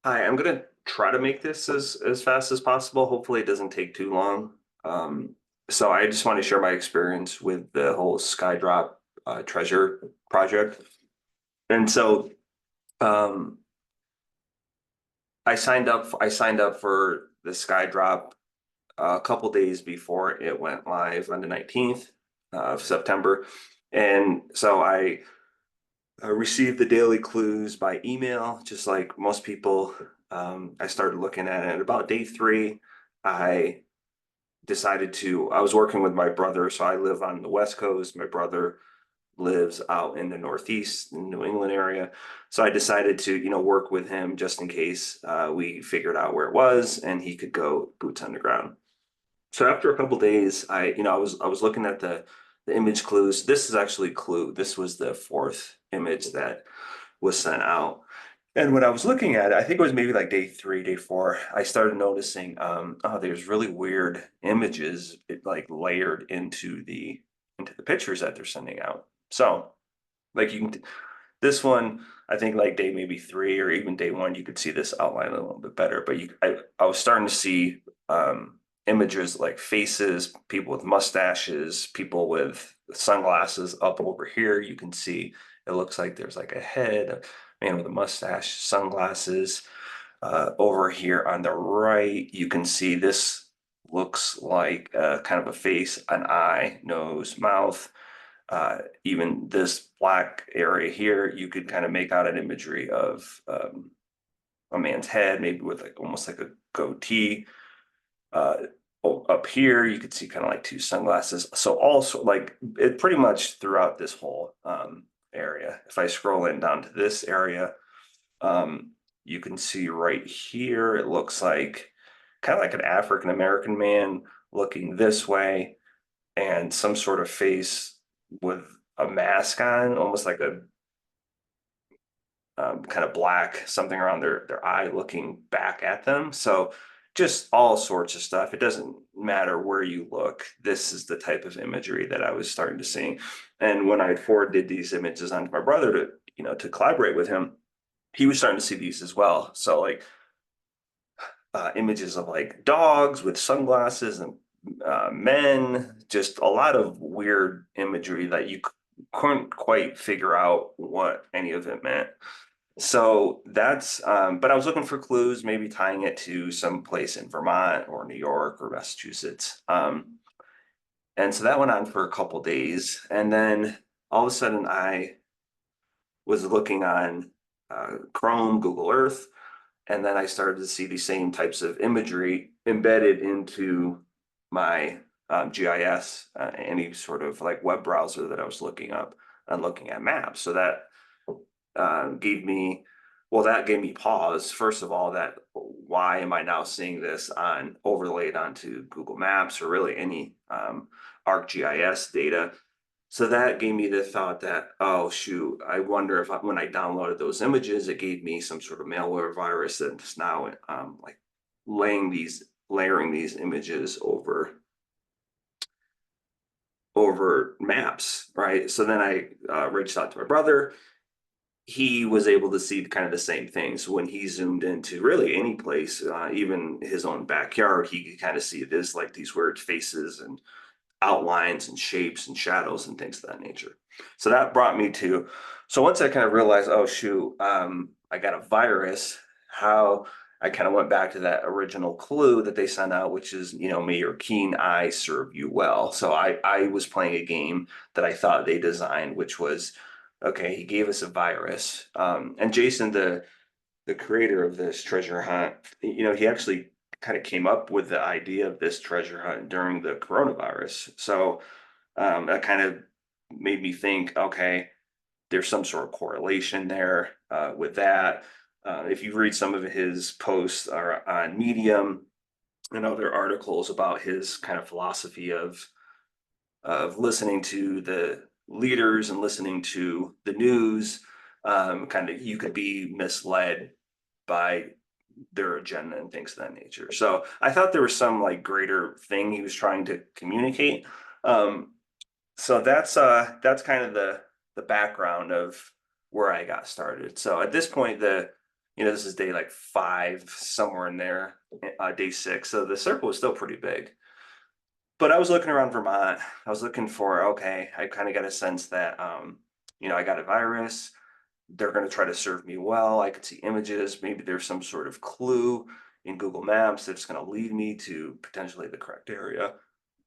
Hi, I'm gonna try to make this as fast as possible. Hopefully, it doesn't take too long. So I just want to share my experience with the whole SkyDrop treasure project. And so um, I signed up for the SkyDrop a couple days before it went live on the 19th of September. And so I received the daily clues by email, just like most people. I started looking at it. About day three, I I was working with my brother. So I live on the West Coast. My brother lives out in the Northeast, in the New England area. So I decided to, work with him just in case we figured out where it was and he could go boots on the ground. So after a couple days, I was looking at the image clues. This is actually clue. This was the fourth image that was sent out. And when I was looking at it, I think it was maybe like day three, day four, I started noticing, oh, there's really weird images like layered into the pictures that they're sending out. So like this one, I think like day maybe three or even day one, you could see this outline a little bit better. But I was starting to see images like faces, people with mustaches, people with sunglasses up over here. You can see it looks like there's like a head, a man with a mustache, sunglasses. Over here on the right, you can see this looks like kind of a face, an eye, nose, mouth. Even this black area here, you could kind of make out an imagery of a man's head, maybe with like almost like a goatee. Uh, Up here, you could see kind of like two sunglasses. So also like it pretty much throughout this whole area. If I scroll in down to this area, um, you can see right here, it looks like kind of like an African American man looking this way and some sort of face with a mask on, almost like a kind of black something around their eye looking back at them. So just all sorts of stuff. It doesn't matter where you look. This is the type of imagery that I was starting to see. And when I forwarded these images onto my brother to, to collaborate with him, he was starting to see these as well. So like images of like dogs with sunglasses and men, just a lot of weird imagery that you couldn't quite figure out what any of it meant. So but I was looking for clues, maybe tying it to some place in Vermont or New York or Massachusetts. And so that went on for a couple days. And then all of a sudden I was looking on Chrome, Google Earth, and then I started to see the same types of imagery embedded into my GIS, any sort of like web browser that I was looking up and looking at maps. So that gave me, well, that gave me pause. First of all, that why am I now seeing this on overlaid onto Google Maps or really any ArcGIS data? So that gave me the thought that, oh shoot, I wonder if when I downloaded those images, it gave me some sort of malware virus that's now like layering these images over maps, right? So then I reached out to my brother. He was able to see kind of the same thing. So when he zoomed into really any place, even his own backyard, he could kind of see this like these weird faces and outlines and shapes and shadows and things of that nature. So that brought me to, so once I kind of realized, oh shoot, I got a virus, how I kind of went back to that original clue that they sent out, which is, may your keen eye serve you well. So I was playing a game that I thought they designed, which was, okay, he gave us a virus. And Jason, the creator of this treasure hunt, he actually kind of came up with the idea of this treasure hunt during the coronavirus. So that kind of made me think, okay, there's some sort of correlation there with that. If you read some of his posts are on Medium and other articles about his kind of philosophy of listening to the leaders and listening to the news, kind of you could be misled by their agenda and things of that nature. So I thought there was some like greater thing he was trying to communicate. Um, so that's kind of the background of where I got started. So at this point, this is day like 5, somewhere in there, day 6. So the circle was still pretty big. But I was looking around Vermont. I was looking for, okay, I kind of got a sense that, I got a virus. They're going to try to serve me well. I could see images. Maybe there's some sort of clue in Google Maps that's going to lead me to potentially the correct area.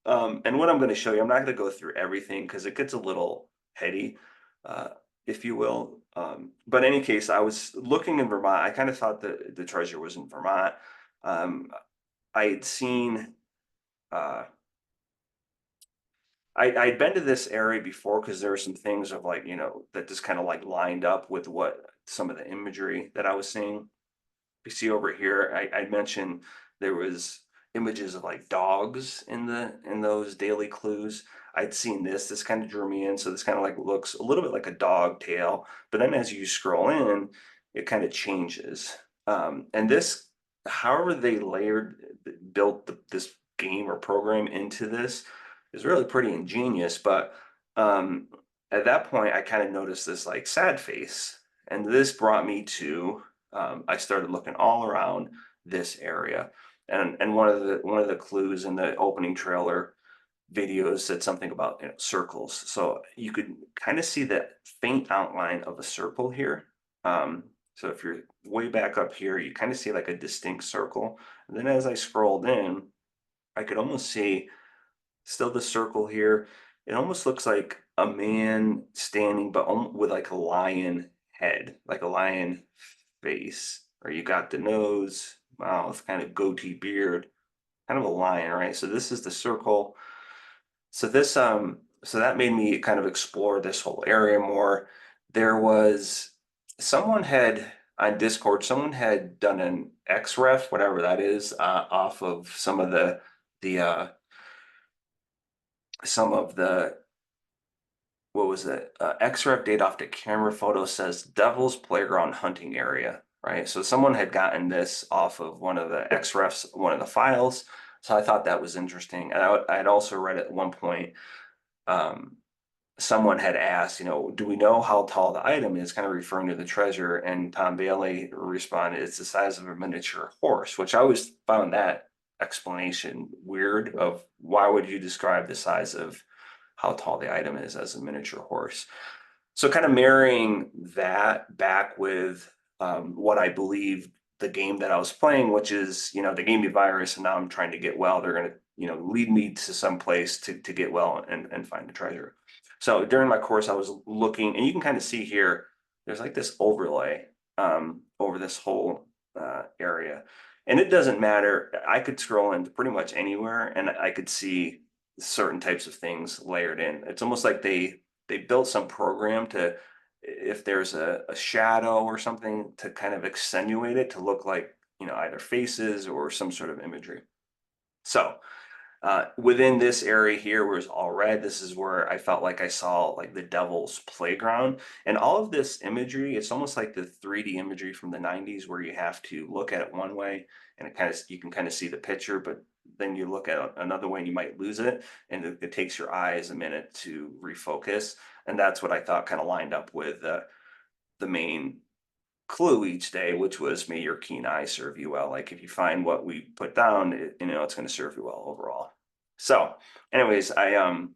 And what I'm going to show you, I'm not going to go through everything because it gets a little heady, uh, if you will. But in any case, I was looking in Vermont. I kind of thought that the treasure was in Vermont. Um, I had seen, uh, I'd been to this area before because there were some things of like, that just kind of like lined up with what some of the imagery that I was seeing. You see over here, I mentioned there was images of like dogs in those daily clues. I'd seen this kind of drew me in. So this kind of like looks a little bit like a dog tail, but then as you scroll in, it kind of changes. And this, however they built this game or program into this is really pretty ingenious. But um, at that point, I kind of noticed this like sad face, and this brought me to I started looking all around this area, and one of the clues in the opening trailer videos said something about circles, so you could kind of see the faint outline of a circle here. So if you're way back up here, you kind of see like a distinct circle, and then as I scrolled in, I could almost see still the circle here. It almost looks like a man standing, but with like a lion head, like a lion face, or you got the nose, mouth, kind of goatee beard, kind of a lion, right? So this is the circle. So that made me kind of explore this whole area more. There was someone had on Discord, someone had done an XREF, whatever that is, off of the some of the what was it? XREF data off the camera photo says Devil's Playground hunting area, right? So someone had gotten this off of one of the XREFs, one of the files. So I thought that was interesting. And I had also read at one point, um, someone had asked, do we know how tall the item is, kind of referring to the treasure? And Tom Bailey responded, it's the size of a miniature horse, which I always found that explanation weird of why would you describe the size of how tall the item is as a miniature horse. So kind of marrying that back with what I believe the game that I was playing, which is, they gave me virus and now I'm trying to get well. They're going to, lead me to some place to get well and find the treasure. So during my course, I was looking, and you can kind of see here, there's like this overlay over this whole area. And it doesn't matter. I could scroll into pretty much anywhere and I could see certain types of things layered in. It's almost like they built some program to, if there's a shadow or something, to kind of accentuate it to look like, either faces or some sort of imagery. So within this area here where it's all red, this is where I felt like I saw like the devil's playground. And all of this imagery, it's almost like the 3D imagery from the 90s where you have to look at it one way and you can kind of see the picture, but then you look at another way and you might lose it. And it takes your eyes a minute to refocus. And that's what I thought kind of lined up with the main clue each day, which was may your keen eye serve you well. Like if you find what we put down, it's going to serve you well overall. So, anyways, I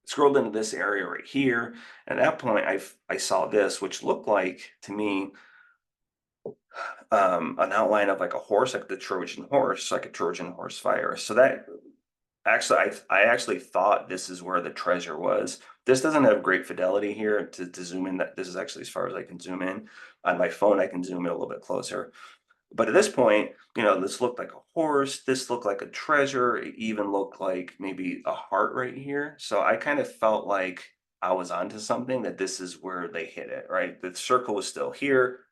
scrolled into this area right here. At that point, I saw this, which looked like to me an outline of like a horse, like the Trojan horse, like a Trojan horse fire. So that actually, I actually thought this is where the treasure was. This doesn't have great fidelity here to zoom in. That this is actually as far as I can zoom in. On my phone, I can zoom in a little bit closer. But at this point, this looked like a horse. This looked like a treasure. It even looked like maybe a heart right here. So I kind of felt like I was onto something, that this is where they hit it, right? The circle was still here.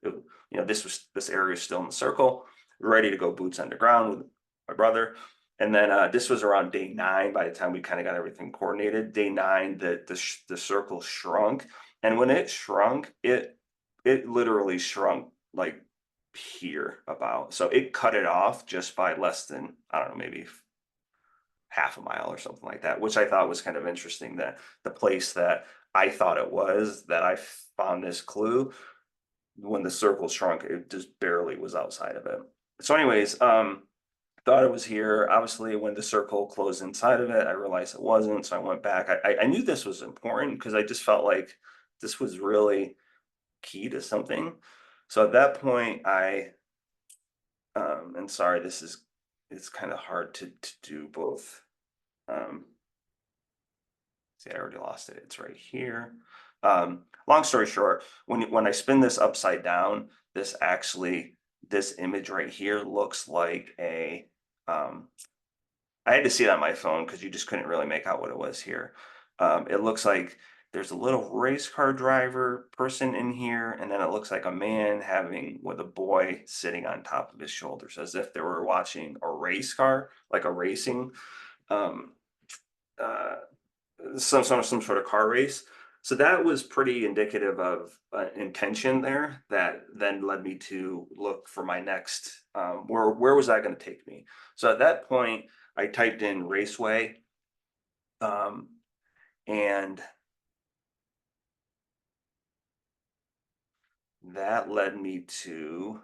This area is still in the circle, ready to go boots on the ground with my brother. And then this was around day 9. By the time we kind of got everything coordinated, day 9, the circle shrunk, and when it shrunk, it literally shrunk like here about. So it cut it off just by less than, I don't know, maybe half a mile or something like that, which I thought was kind of interesting, that the place that I thought it was, that I found this clue, when the circle shrunk, it just barely was outside of it. So anyways, thought it was here. Obviously, when the circle closed inside of it, I realized it wasn't. So I went back. I knew this was important because I just felt like this was really key to something. So at that point, and sorry, it's kind of hard to do both. See, I already lost it. It's right here. Long story short, when I spin this upside down, this image right here looks like a I had to see it on my phone because you just couldn't really make out what it was here. It looks like there's a little race car driver person in here, and then it looks like a man having with a boy sitting on top of his shoulders, as if they were watching a race car, like a racing, um, uh, some sort of car race. So that was pretty indicative of intention there. That then led me to look for my next. Where was that going to take me? So at that point, I typed in raceway, um, and that led me to.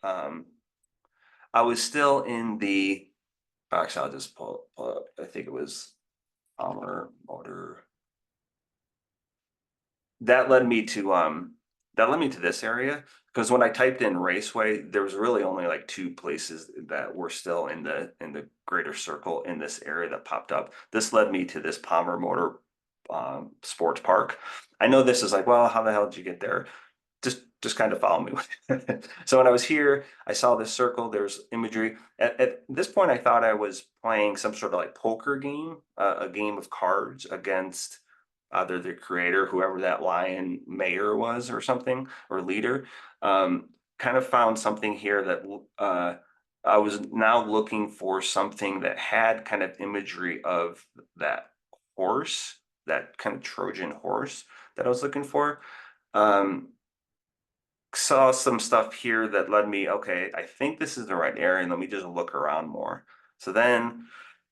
Um, I was still in the. Actually, I'll just pull up. I think it was Palmer Motor. That led me to this area because when I typed in raceway, there was really only like two places that were still in the greater circle in this area that popped up. This led me to this Palmer Motor Sports Park. I know this is like, well, how the hell did you get there? Just kind of follow me. So when I was here, I saw this circle. There's imagery. At this point, I thought I was playing some sort of like poker game, a game of cards against either the creator, whoever that lion mayor was, or something, or leader. Kind of found something here that I was now looking for something that had kind of imagery of that horse, that kind of Trojan horse that I was looking for. Um, Saw some stuff here that led me, okay, I think this is the right area, and let me just look around more. So then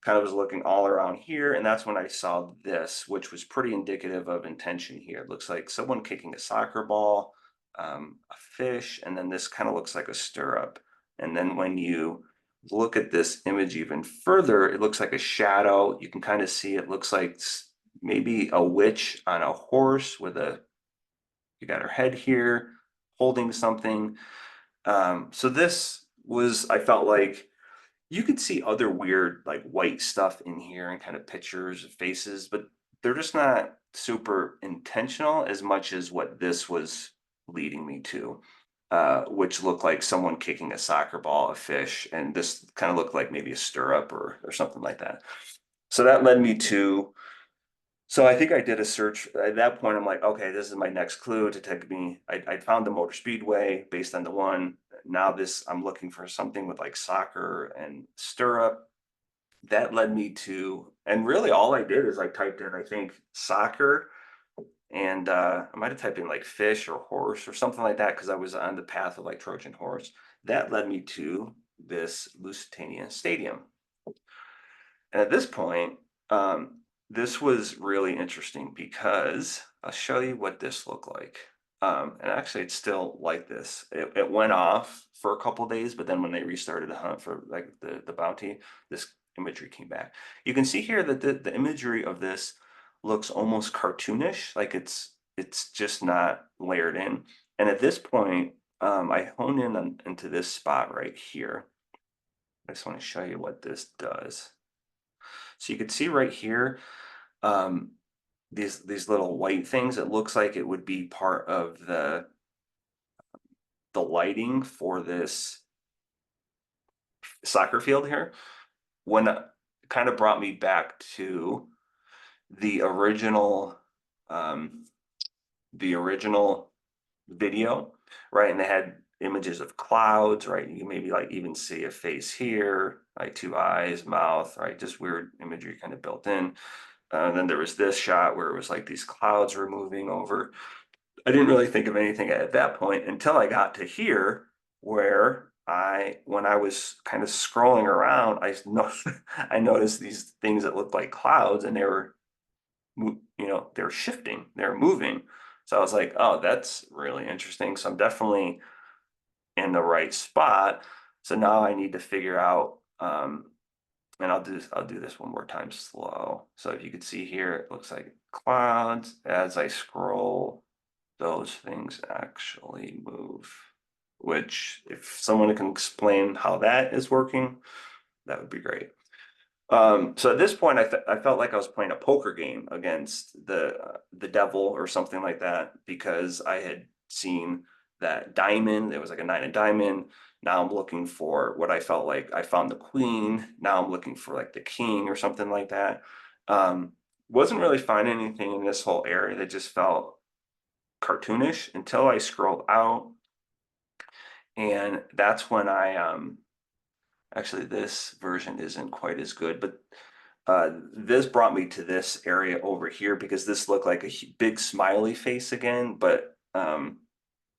kind of was looking all around here, and that's when I saw this, which was pretty indicative of intention here. It looks like someone kicking a soccer ball, a fish, and then this kind of looks like a stirrup. And then when you look at this image even further, it looks like a shadow. You can kind of see it looks like maybe a witch on a horse with you got her head here holding something. So this was, I felt like you could see other weird, like white stuff in here and kind of pictures of faces, but they're just not super intentional as much as what this was leading me to, which looked like someone kicking a soccer ball, a fish, and this kind of looked like maybe a stirrup or something like that. So that led me to so I think I did a search at that point. I'm like, okay, this is my next clue to take me. I found the motor speedway based on the one. Now this, I'm looking for something with like soccer and stirrup. That led me to, and really all I did is I typed in, I think, soccer, and I might have typed in like fish or horse or something like that because I was on the path of like Trojan horse. That led me to this Lusitania Stadium. And at this point, this was really interesting because I'll show you what this looked like. And actually, it's still like this. It went off for a couple days, but then when they restarted the hunt for like the bounty, this imagery came back. You can see here that the imagery of this looks almost cartoonish, like it's just not layered in. And at this point, I hone in into this spot right here. I just want to show you what this does. So you can see right here, um, these little white things. It looks like it would be part of the lighting for this soccer field here. When it kind of brought me back to the original, um, the original video, right? And they had images of clouds, right? You can maybe like even see a face here, like two eyes, mouth, right? Just weird imagery kind of built in. And then there was this shot where it was like these clouds were moving over. I didn't really think of anything at that point until I got to here, where when I was kind of scrolling around, I noticed these things that looked like clouds, and they were, they were shifting, they were moving. So I was like, oh, that's really interesting. So I'm definitely in the right spot. So now I need to figure out, and I'll do this one more time slow. So if you could see here, it looks like clouds. As I scroll, those things actually move, which if someone can explain how that is working, that would be great. So at this point, I felt like I was playing a poker game against the devil or something like that because I had seen that diamond. It was like a nine of diamond. Now I'm looking for what I felt like I found the queen. Now I'm looking for like the king or something like that. Um, wasn't really finding anything in this whole area that just felt cartoonish until I scrolled out, and that's when I actually this version isn't quite as good, but this brought me to this area over here because this looked like a big smiley face again, but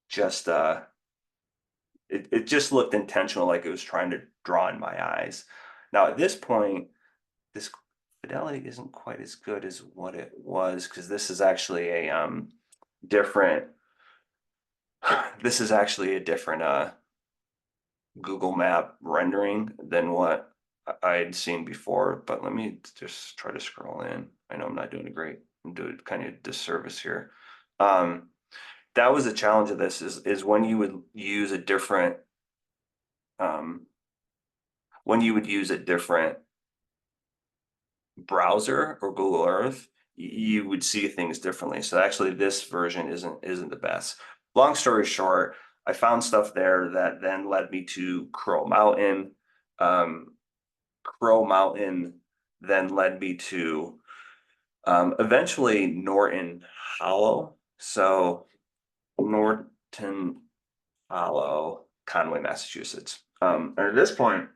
just it just looked intentional, like it was trying to draw in my eyes. Now at this point, this fidelity isn't quite as good as what it was because this is actually a different. This is actually a different Google Map rendering than what I had seen before. But let me just try to scroll in. I know I'm not doing a great, I'm doing kind of disservice here. Um, that was the challenge of this is when you would use a different um, when you would use a different browser or Google Earth, you would see things differently. So actually, this version isn't the best. Long story short, I found stuff there that then led me to Crow Mountain. Um, Crow Mountain then led me to eventually Norton Hollow. So Norton Hollow, Conway, Massachusetts. And at this point,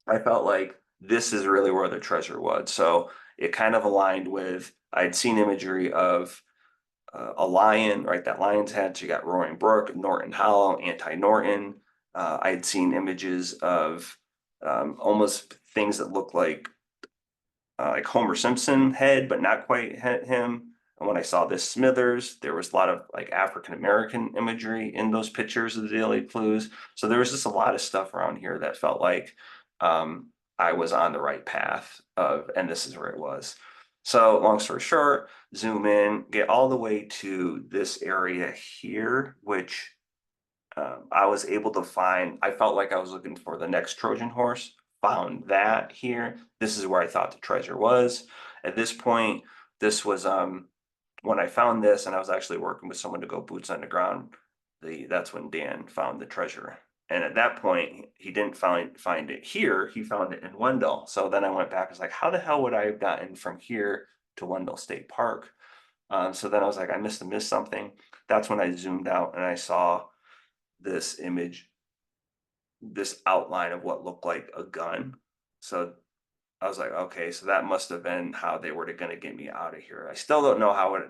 I felt like this is really where the treasure was. So it kind of aligned with I'd seen imagery of a lion, right? That lion's head. So you got Roaring Brook, Norton Hollow, Anti-Norton. I had seen images of almost things that look like Homer Simpson head, but not quite him. And when I saw this Smithers, there was a lot of like African American imagery in those pictures of the Daily Clues. So there was just a lot of stuff around here that felt like I was on the right path of, and this is where it was. So long story short, zoom in, get all the way to this area here, which I was able to find. I felt like I was looking for the next Trojan horse, found that here. This is where I thought the treasure was. At this point, this was when I found this, and I was actually working with someone to go boots on the ground. That's when Dan found the treasure. And at that point, he didn't find it here. He found it in Wendell. So then I went back. I was like, how the hell would I have gotten from here to Wendell State Park? So then I was like, I must have missed something. That's when I zoomed out and I saw this image, this outline of what looked like a gun. So I was like, okay, so that must have been how they were going to get me out of here. I still don't know how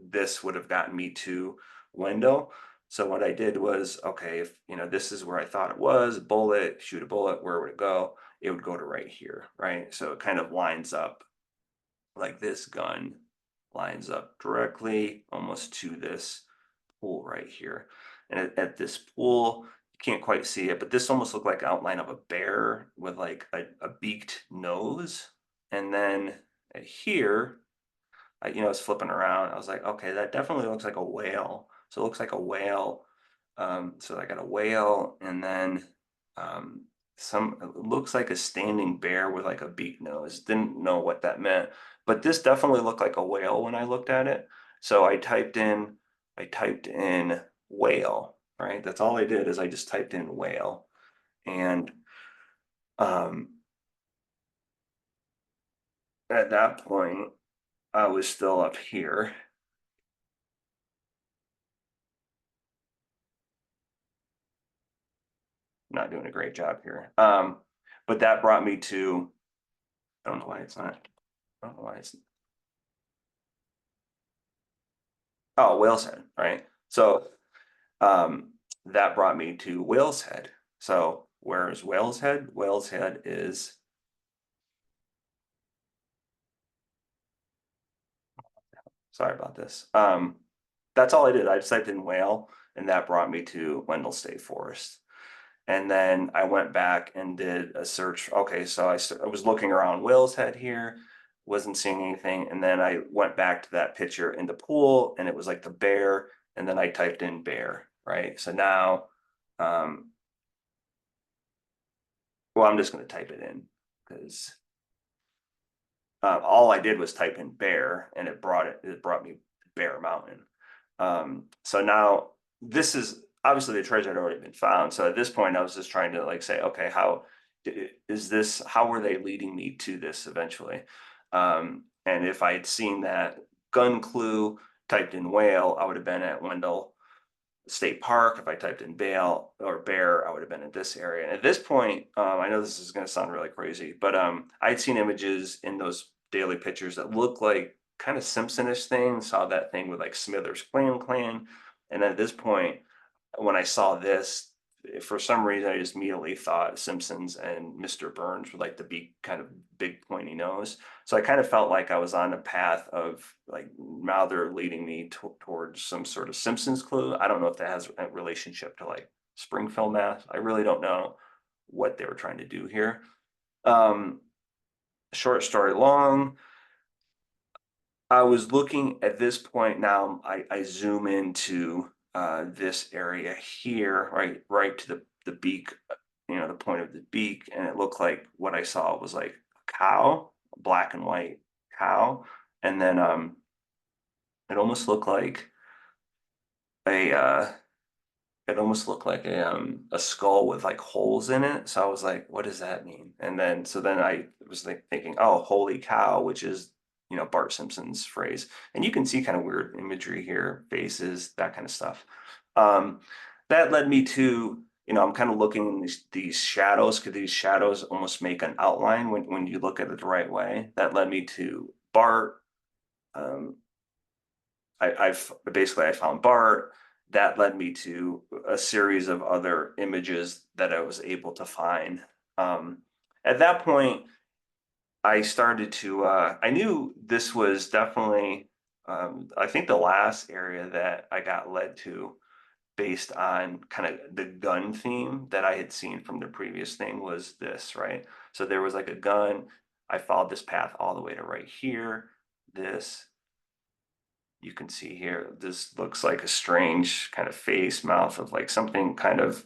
this would have gotten me to Wendell. So what I did was, okay, if this is where I thought it was, a bullet, shoot a bullet, where would it go? It would go to right here, right? So it kind of lines up like this gun lines up directly almost to this pool right here. And at this pool, you can't quite see it, but this almost looked like outline of a bear with like a beaked nose. And then here, I was flipping around. I was like, okay, that definitely looks like a whale. So it looks like a whale. So I got a whale, and then um, it looks like a standing bear with like a beaked nose. Didn't know what that meant, but this definitely looked like a whale when I looked at it. So I typed in whale, right? That's all I did is I just typed in whale, and um, at that point, I was still up here. Not doing a great job here. But that brought me to, I don't know why it's not, I don't know why it's, oh, Whale's Head, right? So that brought me to Whale's Head. So where is Whale's Head? Whale's Head is, sorry about this. that's all I did. I just typed in whale, and that brought me to Wendell State Forest. And then I went back and did a search. Okay, so I was looking around Whale's Head here, wasn't seeing anything. And then I went back to that picture in the pool, and it was like the bear. And then I typed in bear, right? So now, um, well, I'm just going to type it in because all I did was type in bear, and it brought me Bear Mountain. So now this is obviously the treasure had already been found. So at this point, I was just trying to like say, okay, how is this? How were they leading me to this eventually? And if I had seen that gun clue typed in whale, I would have been at Wendell State Park. If I typed in Bale or Bear, I would have been in this area. And at this point, I know this is going to sound really crazy, but I'd seen images in those daily pictures that looked like kind of Simpsonish things. Saw that thing with like Smithers Clan, and then at this point, when I saw this, for some reason, I just immediately thought Simpsons and Mr. Burns with like the big pointy nose. So I kind of felt like I was on a path of like now they're leading me towards some sort of Simpsons clue. I don't know if that has a relationship to like Springfield math. I really don't know what they were trying to do here. Um, Short story long. I was looking at this point now, I zoom into this area here, right to the beak, the point of the beak, and it looked like what I saw was like a cow, a black and white cow, and then it almost looked like a a skull with like holes in it. So I was like, what does that mean? And then I was like thinking, oh, holy cow, which is Bart Simpson's phrase. And you can see kind of weird imagery here, faces, that kind of stuff. Um, that led me to, I'm kind of looking in these shadows, because these shadows almost make an outline when you look at it the right way. That led me to Bart. Um, I found Bart. That led me to a series of other images that I was able to find. At that point, I started to, I knew this was definitely, I think the last area that I got led to based on kind of the gun theme that I had seen from the previous thing was this, right? So there was like a gun. I followed this path all the way to right here, this, you can see here, this looks like a strange kind of face, mouth of like something kind of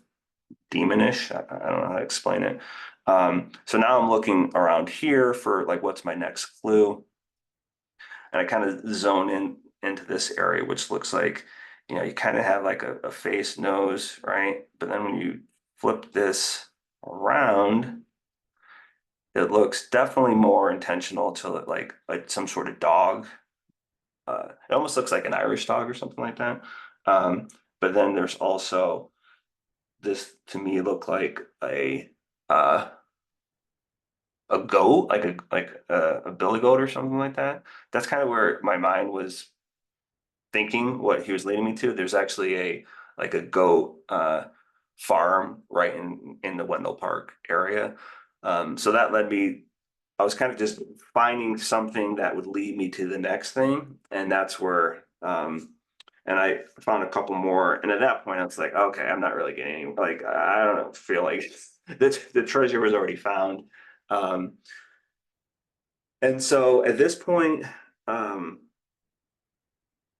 demonish. I don't know how to explain it. So now I'm looking around here for like, what's my next clue? And I kind of zone in into this area, which looks like, you kind of have like a face, nose, right? But then when you flip this around, it looks definitely more intentional to like some sort of dog. It almost looks like an Irish dog or something like that. Um, but then there's also this, to me, looked like uh, a goat, like a billy goat or something like that. That's kind of where my mind was thinking what he was leading me to. There's actually a goat farm right in the Wendell Park area. So that led me, I was kind of just finding something that would lead me to the next thing. And that's where, and I found a couple more. And at that point, I was like, okay, I'm not really getting any, like, I don't know, feel like the treasure was already found. Um, and so at this point, um,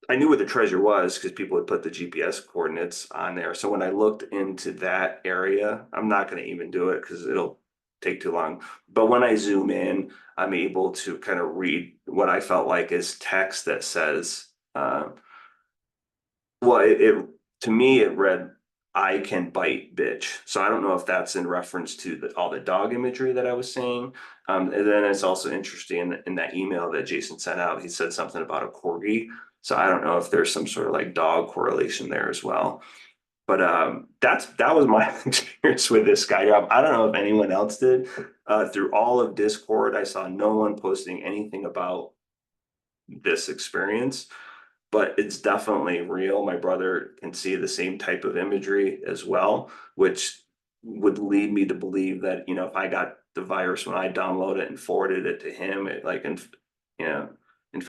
I knew where the treasure was because people had put the GPS coordinates on there. So when I looked into that area, I'm not going to even do it because it'll take too long. But when I zoom in, I'm able to kind of read what I felt like is text that says, well, to me, it read, I can bite, bitch. So I don't know if that's in reference to all the dog imagery that I was seeing. And then it's also interesting in that email that Jason sent out, he said something about a corgi. So I don't know if there's some sort of like dog correlation there as well. But that was my experience with this SKYDROP. I don't know if anyone else did. Through all of Discord, I saw no one posting anything about this experience, but it's definitely real. My brother can see the same type of imagery as well, which would lead me to believe that, if I got the virus when I downloaded it and forwarded it to him, it like, and